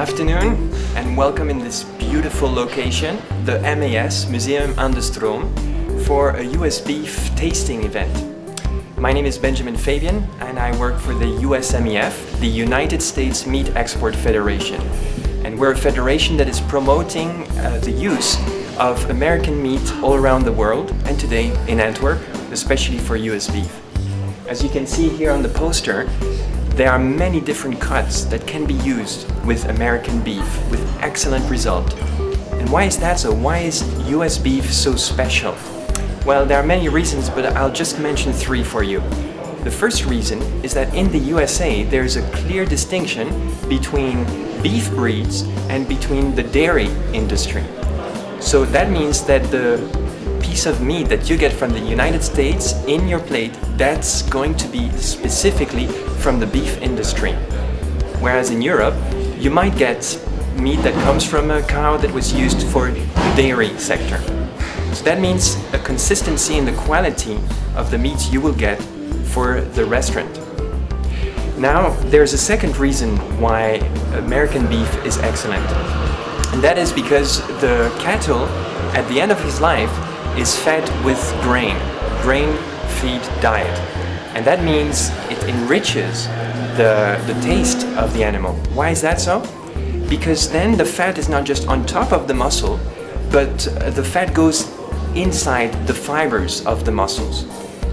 afternoon and welcome in this beautiful location, the MAS, Museum aan de Stroom, for a US beef tasting event. My name is Benjamin Fabian and I work for the USMEF, the United States Meat Export Federation. And we're a federation that is promoting the use of American meat all around the world and today in Antwerp, especially for US beef. As you can see here on the poster, there are many different cuts that can be used with American beef with excellent result. And why is that so? Why is US beef so special? Well, there are many reasons, but I'll just mention three for you. The first reason is that in the USA there's a clear distinction between beef breeds and between the dairy industry. So that means that the piece of meat that you get from the United States in your plate, that's going to be specifically from the beef industry. Whereas in Europe, you might get meat that comes from a cow that was used for the dairy sector. So that means a consistency in the quality of the meats you will get for the restaurant. Now, there's a second reason why American beef is excellent. And that is because the cattle, at the end of his life, is fed with grain feed diet. And that means it enriches the taste of the animal. Why is that so? Because then the fat is not just on top of the muscle, but the fat goes inside the fibers of the muscles.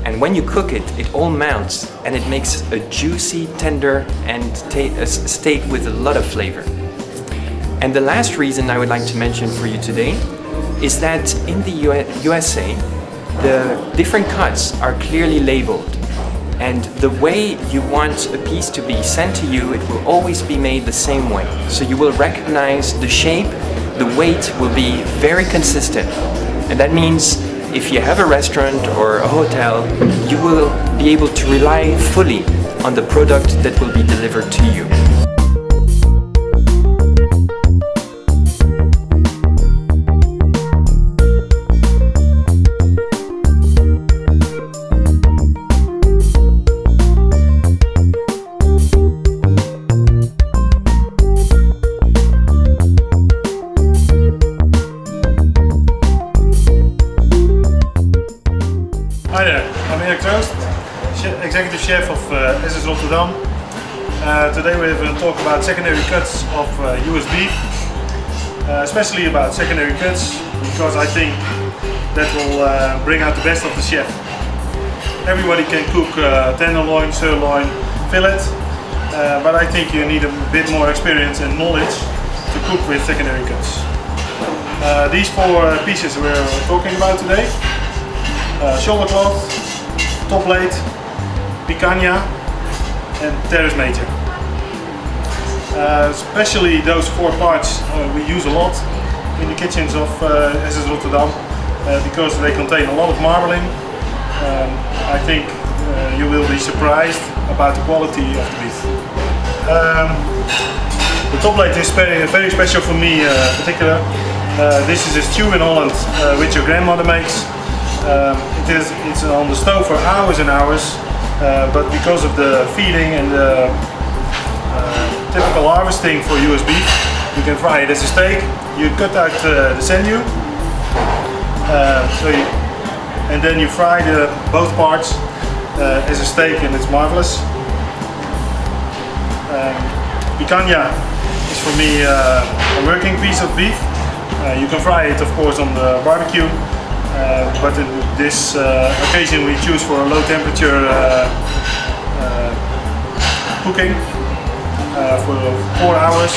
And when you cook it, it all melts and it makes a juicy, tender and a steak with a lot of flavor. And the last reason I would like to mention for you today is that in the USA, the different cuts are clearly labeled. And the way you want a piece to be sent to you, it will always be made the same way. So you will recognize the shape, the weight will be very consistent. And that means if you have a restaurant or a hotel, you will be able to rely fully on the product that will be delivered to you. Hi there, I'm Erik Troost, Executive Chef of SS Rotterdam. Today we're going to talk about secondary cuts of US beef, especially about secondary cuts, because I think that will bring out the best of the chef. Everybody can cook tenderloin, sirloin, fillet, but I think you need a bit more experience and knowledge to cook with secondary cuts. These four pieces we're talking about today: shoulder cloth, top plate, picanha and teres major. Especially those four parts we use a lot in the kitchens of SS Rotterdam because they contain a lot of marbling. I think you will be surprised about the quality of the beef. The top plate is very special for me in particular. This is a stew in Holland which your grandmother makes. It's on the stove for hours and hours, but because of the feeding and the typical harvesting for US beef, you can fry it as a steak. You cut out the sinew, and then you fry both parts as a steak, and it's marvelous. Picanha is for me a working piece of beef. You can fry it, of course, on the barbecue. But in this occasion we choose for a low temperature cooking for 4 hours,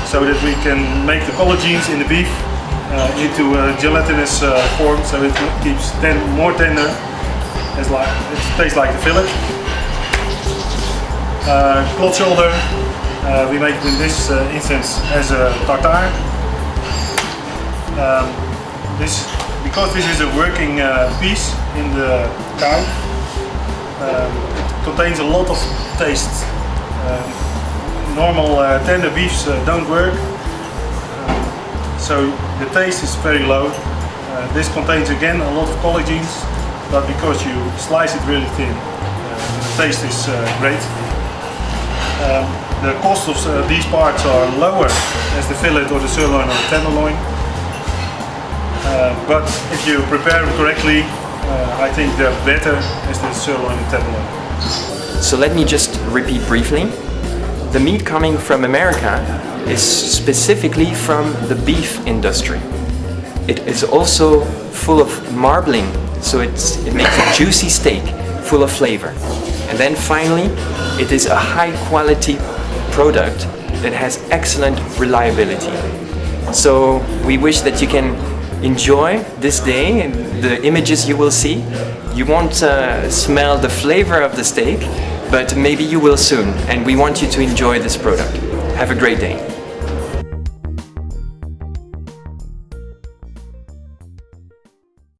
so that we can make the collagens in the beef into a gelatinous form, so it keeps more tender, it tastes like the fillet. Cloth shoulder, we make it in this instance as a tartare. Because this is a working piece in the cow, it contains a lot of taste. Normal tender beefs don't work, so the taste is very low. This contains again a lot of collagens, but because you slice it really thin, the taste is great. The cost of these parts are lower as the fillet or the sirloin or the tenderloin. But if you prepare them correctly, I think they're better as the sirloin and tenderloin. So let me just repeat briefly. The meat coming from America is specifically from the beef industry. It is also full of marbling, so it makes a juicy steak full of flavor. And then finally, it is a high quality product that has excellent reliability. So we wish that you can enjoy this day and the images you will see. You won't smell the flavor of the steak, but maybe you will soon, and we want you to enjoy this product. Have a great day.